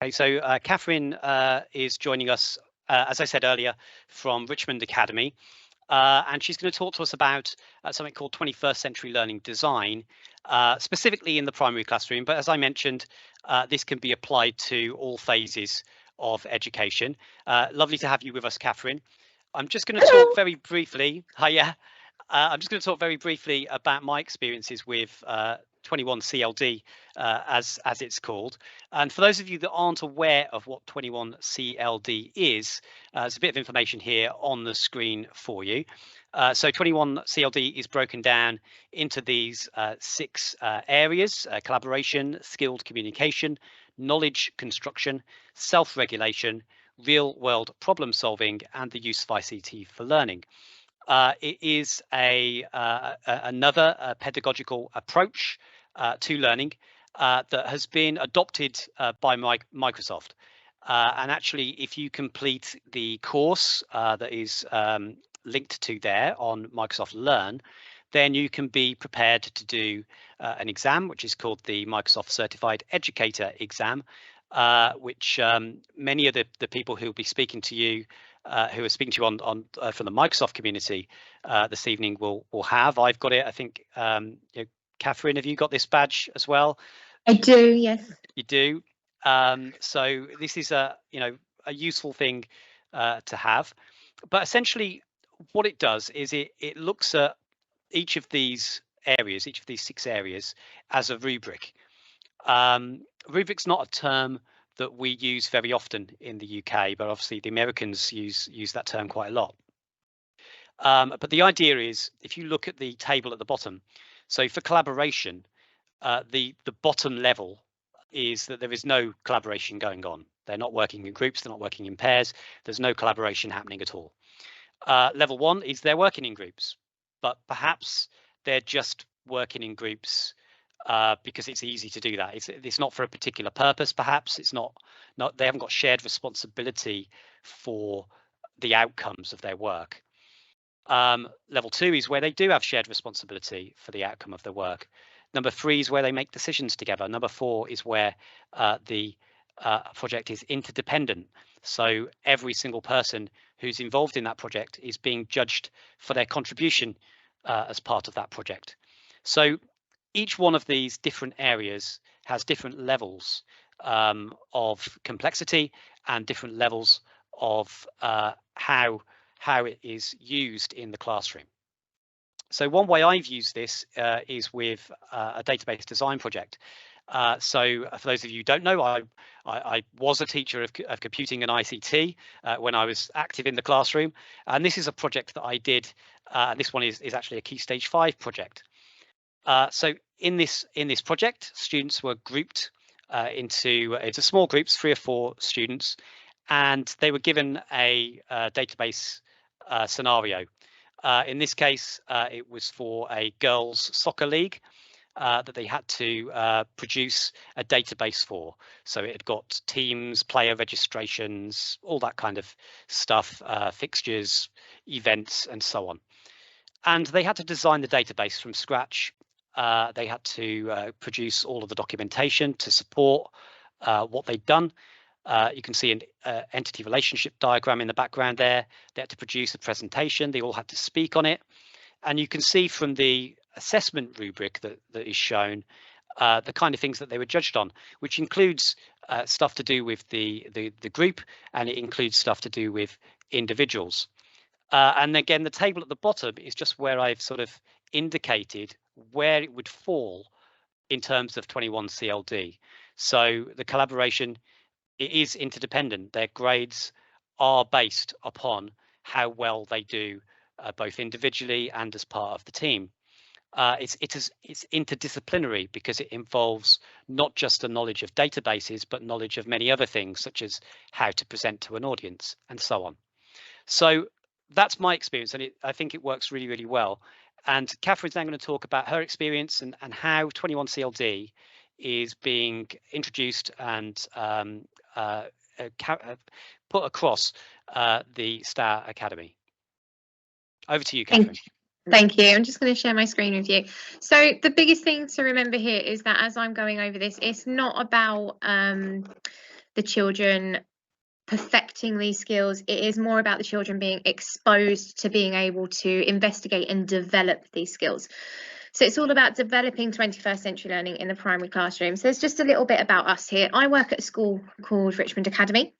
Okay, so Catherine is joining us, as I said earlier, from Richmond Academy, and she's going to talk to us about something called 21st Century Learning Design, specifically in the primary classroom. But as I mentioned, this can be applied to all phases of education. Lovely to have you with us, Catherine. I'm just going to talk very briefly. Hiya. I'm just going to talk very briefly about my experiences with 21CLD, as it's called. And for those of you that aren't aware of what 21CLD is, there's a bit of information here on the screen for you. So 21CLD is broken down into these 6 areas: collaboration, skilled communication, knowledge construction, self-regulation, real-world problem solving, and the use of ICT for learning. It is another pedagogical approach to learning that has been adopted by Microsoft. And actually, if you complete the course that is linked to there on Microsoft Learn, then you can be prepared to do an exam, which is called the Microsoft Certified Educator exam, which many of the people who will be speaking to you, who are speaking to you on from the Microsoft community this evening will have. I've got it. I think, Catherine, have you got this badge as well? I do, yes. You do. So this is a useful thing to have. But essentially, what it does is it looks at each of these areas, each of these 6 areas, as a rubric. Rubric's not a term that we use very often in the UK, but obviously the Americans use that term quite a lot. But the idea is, if you look at the table at the bottom, so for collaboration, the bottom level is that there is no collaboration going on. They're not working in groups, they're not working in pairs, there's no collaboration happening at all. Level 1 is they're working in groups, but perhaps they're just working in groups because it's easy to do that. It's not for a particular purpose. Perhaps it's not they haven't got shared responsibility for the outcomes of their work. Level 2 is where they do have shared responsibility for the outcome of their work. Number 3 is where they make decisions together. Number 4 is where the project is interdependent. So every single person who's involved in that project is being judged for their contribution as part of that project. So each one of these different areas has different levels of complexity and different levels of how it is used in the classroom. So one way I've used this is with a database design project. So for those of you who don't know, I was a teacher of computing and ICT when I was active in the classroom, and this is a project that I did. This one is actually a Key Stage 5 project. So in this project, students were grouped into small groups, 3 or 4 students, and they were given a database scenario. In this case, it was for a girls' soccer league that they had to produce a database for. So it had got teams, player registrations, all that kind of stuff, fixtures, events, and so on. And they had to design the database from scratch. They had to produce all of the documentation to support what they'd done. You can see an entity relationship diagram in the background there. They had to produce a presentation. They all had to speak on it. And you can see from the assessment rubric that is shown the kind of things that they were judged on, which includes stuff to do with the group, and it includes stuff to do with individuals. And again, the table at the bottom is just where I've sort of indicated where it would fall in terms of 21CLD. So the collaboration, it is interdependent. Their grades are based upon how well they do both individually and as part of the team. It's interdisciplinary because it involves not just the knowledge of databases, but knowledge of many other things, such as how to present to an audience and so on. So that's my experience, and I think it works really, really well. And Catherine's now going to talk about her experience and how 21CLD is being introduced and put across the STAR Academy. Over to you, Catherine. Thank you. I'm just going to share my screen with you. So the biggest thing to remember here is that as I'm going over this, it's not about the children perfecting these skills. It is more about the children being exposed to being able to investigate and develop these skills. So it's all about developing 21st century learning in the primary classroom. So there's just a little bit about us here. I work at a school called Richmond Academy.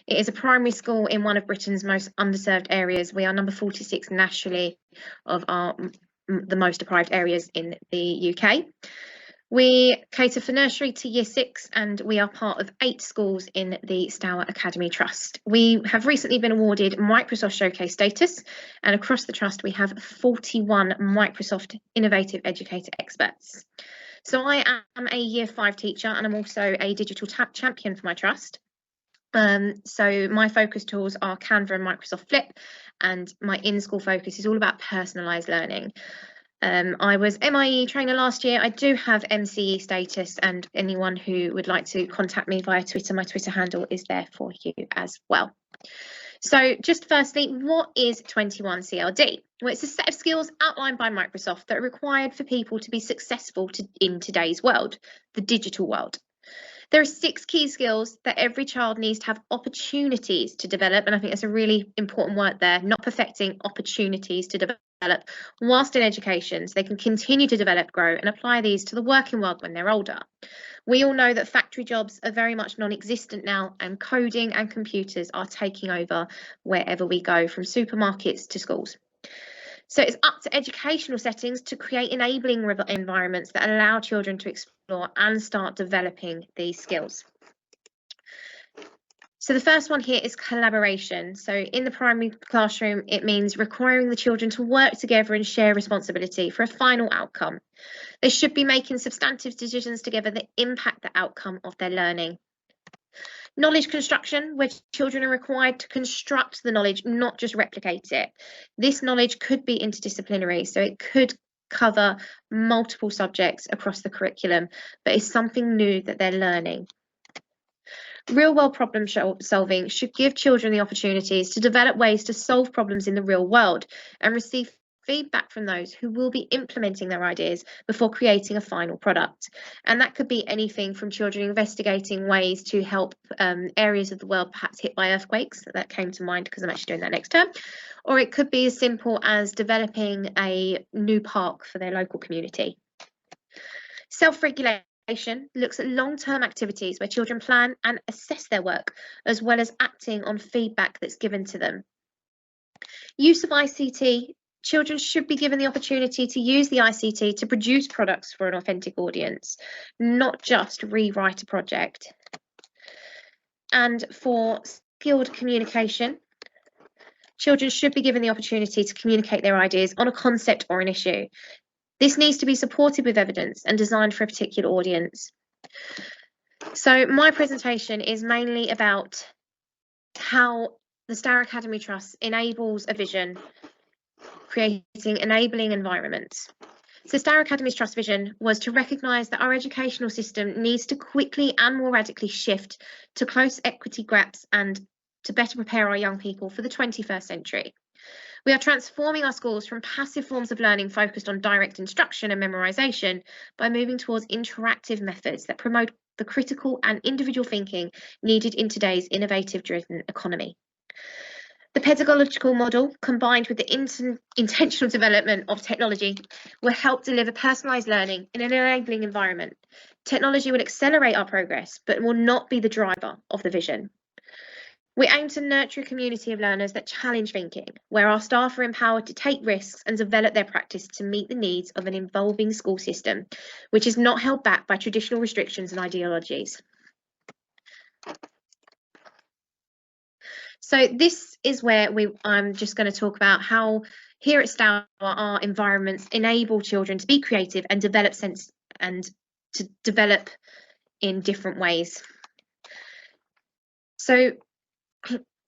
It is a primary school in one of Britain's most underserved areas. We are number 46 nationally of the most deprived areas in the UK. We cater for nursery to year 6, and we are part of 8 schools in the Stour Academy Trust. We have recently been awarded Microsoft Showcase status, and across the trust we have 41 Microsoft Innovative Educator experts. So I am a year 5 teacher, and I'm also a digital champion for my trust. So my focus tools are Canva and Microsoft Flip, and my in-school focus is all about personalised learning. I was MIE trainer last year. I do have MCE status, and anyone who would like to contact me via Twitter, my Twitter handle is there for you as well. So just firstly, what is 21 CLD? Well, it's a set of skills outlined by Microsoft that are required for people to be successful in today's world, the digital world. There are 6 key skills that every child needs to have opportunities to develop, and I think that's a really important word there, not perfecting, opportunities to develop whilst in education, so they can continue to develop, grow and apply these to the working world when they're older. We all know that factory jobs are very much non-existent now, and coding and computers are taking over wherever we go, from supermarkets to schools. So it's up to educational settings to create enabling environments that allow children to explore and start developing these skills. So the first one here is collaboration. So in the primary classroom, it means requiring the children to work together and share responsibility for a final outcome. They should be making substantive decisions together that impact the outcome of their learning. Knowledge construction, where children are required to construct the knowledge, not just replicate it. This knowledge could be interdisciplinary, so it could cover multiple subjects across the curriculum, but it's something new that they're learning. Real-world problem solving should give children the opportunities to develop ways to solve problems in the real world and receive feedback from those who will be implementing their ideas before creating a final product. And that could be anything from children investigating ways to help areas of the world perhaps hit by earthquakes. That came to mind because I'm actually doing that next term. Or it could be as simple as developing a new park for their local community. Self-regulation looks at long-term activities where children plan and assess their work, as well as acting on feedback that's given to them. Use of ICT. Children should be given the opportunity to use the ICT to produce products for an authentic audience, not just rewrite a project. And for skilled communication, children should be given the opportunity to communicate their ideas on a concept or an issue. This needs to be supported with evidence and designed for a particular audience. So my presentation is mainly about how the Stour Academy Trust enables a vision, creating enabling environments. So Stour Academy's Trust vision was to recognise that our educational system needs to quickly and more radically shift to close equity gaps and to better prepare our young people for the 21st century. We are transforming our schools from passive forms of learning focused on direct instruction and memorisation by moving towards interactive methods that promote the critical and individual thinking needed in today's innovative-driven economy. The pedagogical model, combined with the intentional development of technology, will help deliver personalised learning in an enabling environment. Technology will accelerate our progress, but will not be the driver of the vision. We aim to nurture a community of learners that challenge thinking, where our staff are empowered to take risks and develop their practice to meet the needs of an evolving school system, which is not held back by traditional restrictions and ideologies. So this is where I'm just going to talk about how here at Stour our environments enable children to be creative and develop sense and to develop in different ways. So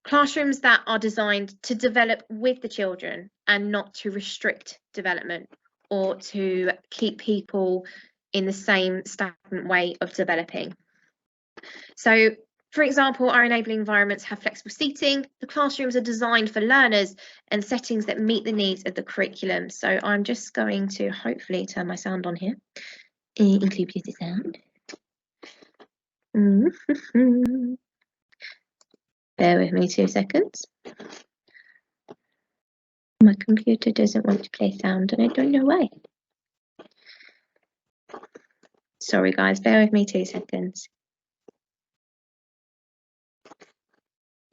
classrooms that are designed to develop with the children and not to restrict development or to keep people in the same stagnant way of developing. So, for example, our enabling environments have flexible seating. The classrooms are designed for learners and settings that meet the needs of the curriculum. So I'm just going to hopefully turn my sound on here. Include the sound. Bear with me 2 seconds. My computer doesn't want to play sound and I don't know why. Sorry guys, bear with me 2 seconds.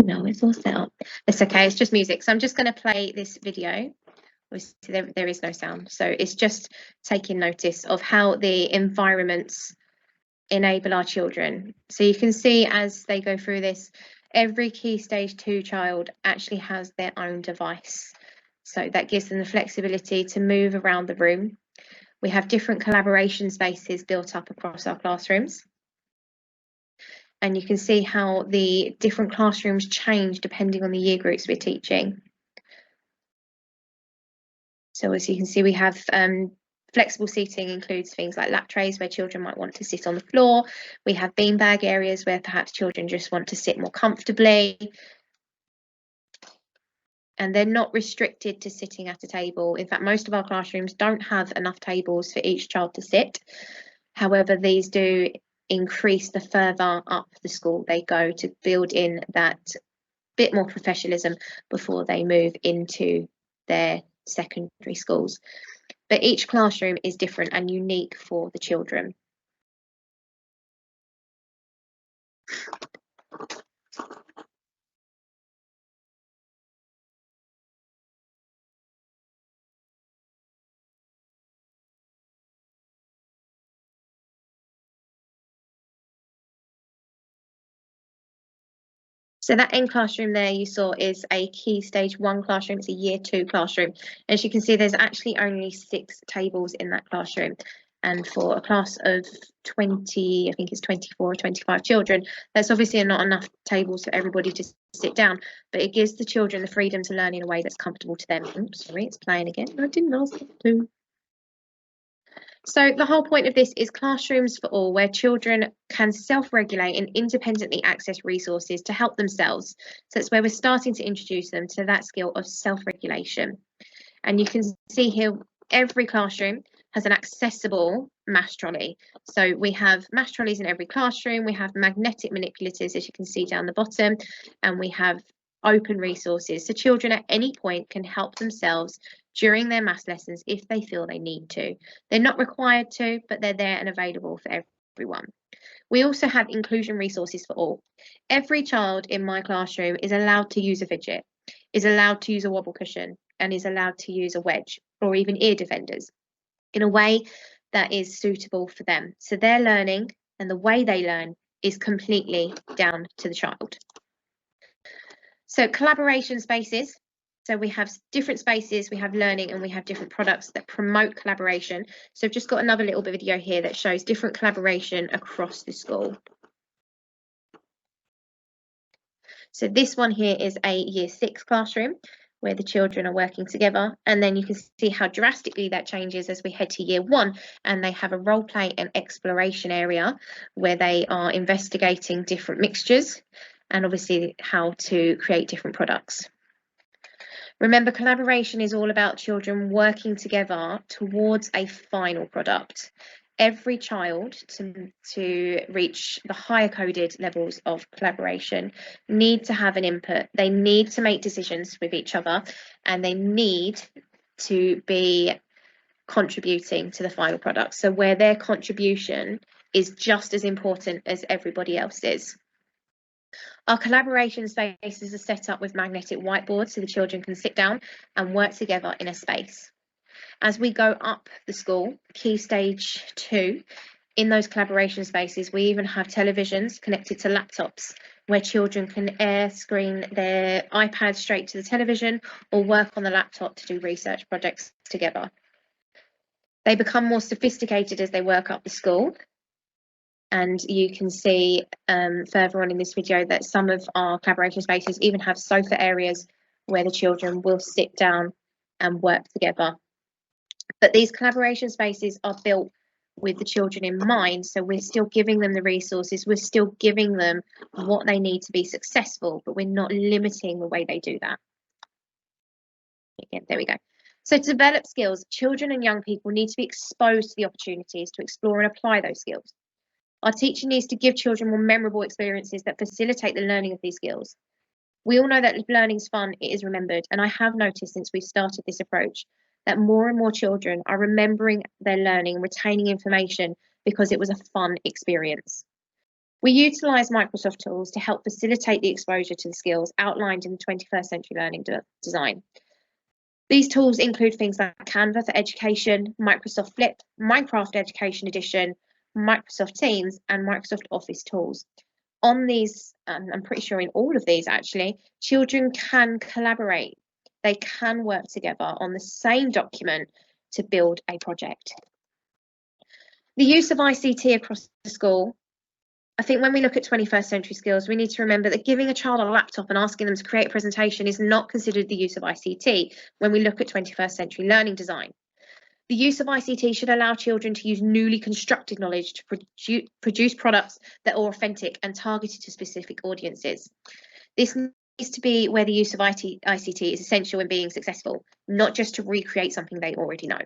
No, it's all set up. It's okay, it's just music. So I'm just going to play this video. There is no sound. So it's just taking notice of how the environments enable our children. So you can see as they go through this, every Key Stage 2 child actually has their own device. So that gives them the flexibility to move around the room. We have different collaboration spaces built up across our classrooms. And you can see how the different classrooms change depending on the year groups we're teaching. So as you can see, we have flexible seating includes things like lap trays where children might want to sit on the floor. We have beanbag areas where perhaps children just want to sit more comfortably. And they're not restricted to sitting at a table. In fact, most of our classrooms don't have enough tables for each child to sit. However, these do increase the further up the school they go to build in that bit more professionalism before they move into their secondary schools. But each classroom is different and unique for the children. So that end classroom there you saw is a Key Stage 1 classroom. It's a Year 2 classroom. As you can see, there's actually only 6 tables in that classroom. And for a class of 20, I think it's 24 or 25 children, that's obviously not enough tables for everybody to sit down, but it gives the children the freedom to learn in a way that's comfortable to them. Oops, sorry, it's playing again. I didn't ask it to. So the whole point of this is classrooms for all, where children can self-regulate and independently access resources to help themselves. So it's where we're starting to introduce them to that skill of self-regulation. And you can see here, every classroom has an accessible maths trolley. So we have maths trolleys in every classroom. We have magnetic manipulators, as you can see down the bottom, and we have open resources. So children at any point can help themselves during their maths lessons if they feel they need to. They're not required to, but they're there and available for everyone. We also have inclusion resources for all. Every child in my classroom is allowed to use a fidget, is allowed to use a wobble cushion, and is allowed to use a wedge or even ear defenders in a way that is suitable for them. So their learning and the way they learn is completely down to the child. So collaboration spaces. So we have different spaces, we have learning, and we have different products that promote collaboration. So I've just got another little video here that shows different collaboration across the school. So this one here is a Year 6 classroom where the children are working together, and then you can see how drastically that changes as we head to Year 1, and they have a role play and exploration area where they are investigating different mixtures and obviously how to create different products. Remember, collaboration is all about children working together towards a final product. Every child, to reach the higher coded levels of collaboration, need to have an input. They need to make decisions with each other, and they need to be contributing to the final product. So where their contribution is just as important as everybody else's. Our collaboration spaces are set up with magnetic whiteboards so the children can sit down and work together in a space. As we go up the school, Key Stage 2, in those collaboration spaces, we even have televisions connected to laptops where children can air screen their iPad straight to the television or work on the laptop to do research projects together. They become more sophisticated as they work up the school. And you can see further on in this video that some of our collaboration spaces even have sofa areas where the children will sit down and work together. But these collaboration spaces are built with the children in mind, so we're still giving them the resources, we're still giving them what they need to be successful, but we're not limiting the way they do that. Again, there we go. So to develop skills, children and young people need to be exposed to the opportunities to explore and apply those skills. Our teacher needs to give children more memorable experiences that facilitate the learning of these skills. We all know that if learning's fun, it is remembered. And I have noticed since we've started this approach that more and more children are remembering their learning and retaining information because it was a fun experience. We utilise Microsoft tools to help facilitate the exposure to the skills outlined in the 21st Century Learning design. These tools include things like Canva for education, Microsoft Flip, Minecraft Education Edition, Microsoft Teams, and Microsoft Office tools. On these, I'm pretty sure in all of these actually, children can collaborate. They can work together on the same document to build a project. The use of ICT across the school. I think when we look at 21st century skills, we need to remember that giving a child a laptop and asking them to create a presentation is not considered the use of ICT when we look at 21st century learning design. The use of ICT should allow children to use newly constructed knowledge to produce products that are authentic and targeted to specific audiences. This needs to be where the use of ICT is essential in being successful, not just to recreate something they already know.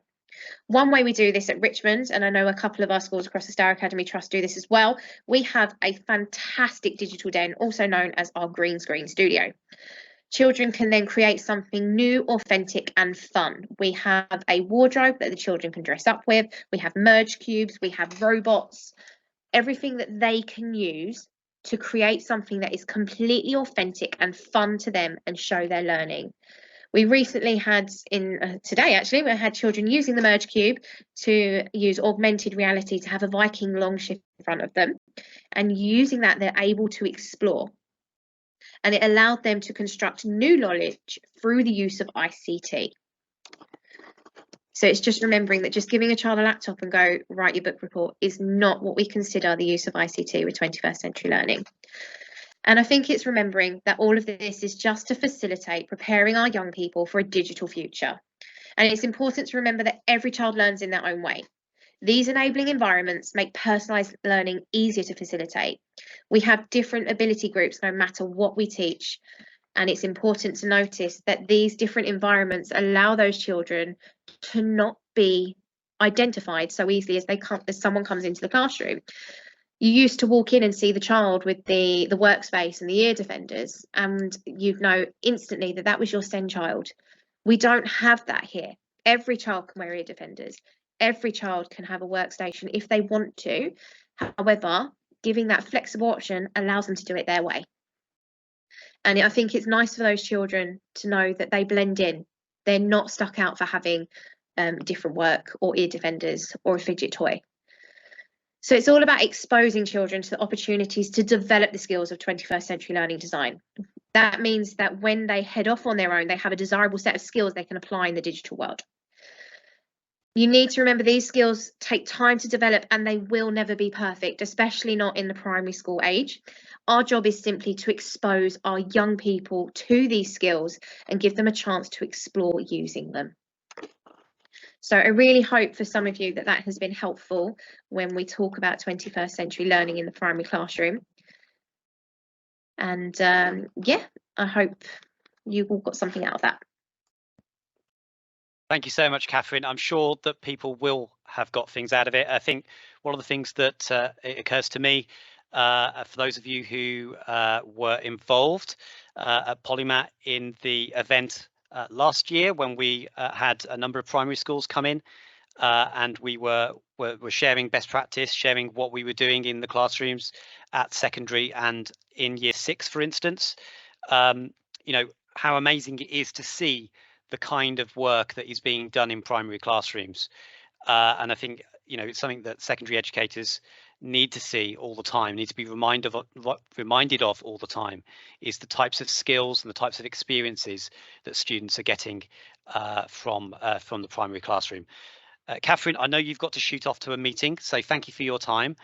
One way we do this at Richmond, and I know a couple of our schools across the Star Academy Trust do this as well, we have a fantastic digital den, also known as our green screen studio. Children can then create something new, authentic and fun. We have a wardrobe that the children can dress up with, we have merge cubes, we have robots, everything that they can use to create something that is completely authentic and fun to them and show their learning. We recently had, today actually, we had children using the Merge Cube to use augmented reality to have a Viking long ship in front of them. And using that, they're able to explore. And it allowed them to construct new knowledge through the use of ICT. So it's just remembering that just giving a child a laptop and go write your book report is not what we consider the use of ICT with 21st century learning. And I think it's remembering that all of this is just to facilitate preparing our young people for a digital future. And it's important to remember that every child learns in their own way. These enabling environments make personalised learning easier to facilitate. We have different ability groups no matter what we teach. And it's important to notice that these different environments allow those children to not be identified so easily as someone comes into the classroom. You used to walk in and see the child with the workspace and the ear defenders, and you'd know instantly that that was your SEND child. We don't have that here. Every child can wear ear defenders. Every child can have a workstation if they want to. However, giving that flexible option allows them to do it their way. And I think it's nice for those children to know that they blend in. They're not stuck out for having different work or ear defenders or a fidget toy. So it's all about exposing children to the opportunities to develop the skills of 21st century learning design. That means that when they head off on their own, they have a desirable set of skills they can apply in the digital world. You need to remember these skills take time to develop and they will never be perfect, especially not in the primary school age. Our job is simply to expose our young people to these skills and give them a chance to explore using them. So I really hope for some of you that has been helpful when we talk about 21st century learning in the primary classroom. And yeah, I hope you've all got something out of that. Thank you so much, Catherine. I'm sure that people will have got things out of it. I think one of the things that it occurs to me, for those of you who were involved at PolyMAT in the event last year when we had a number of primary schools come in and we were sharing best practice, sharing what we were doing in the classrooms at secondary and in year 6, for instance. You know, how amazing it is to see the kind of work that is being done in primary classrooms. And I think, you know, it's something that secondary educators need to see all the time, need to be reminded of all the time, is the types of skills and the types of experiences that students are getting from the primary classroom. Catherine, I know you've got to shoot off to a meeting, so thank you for your time.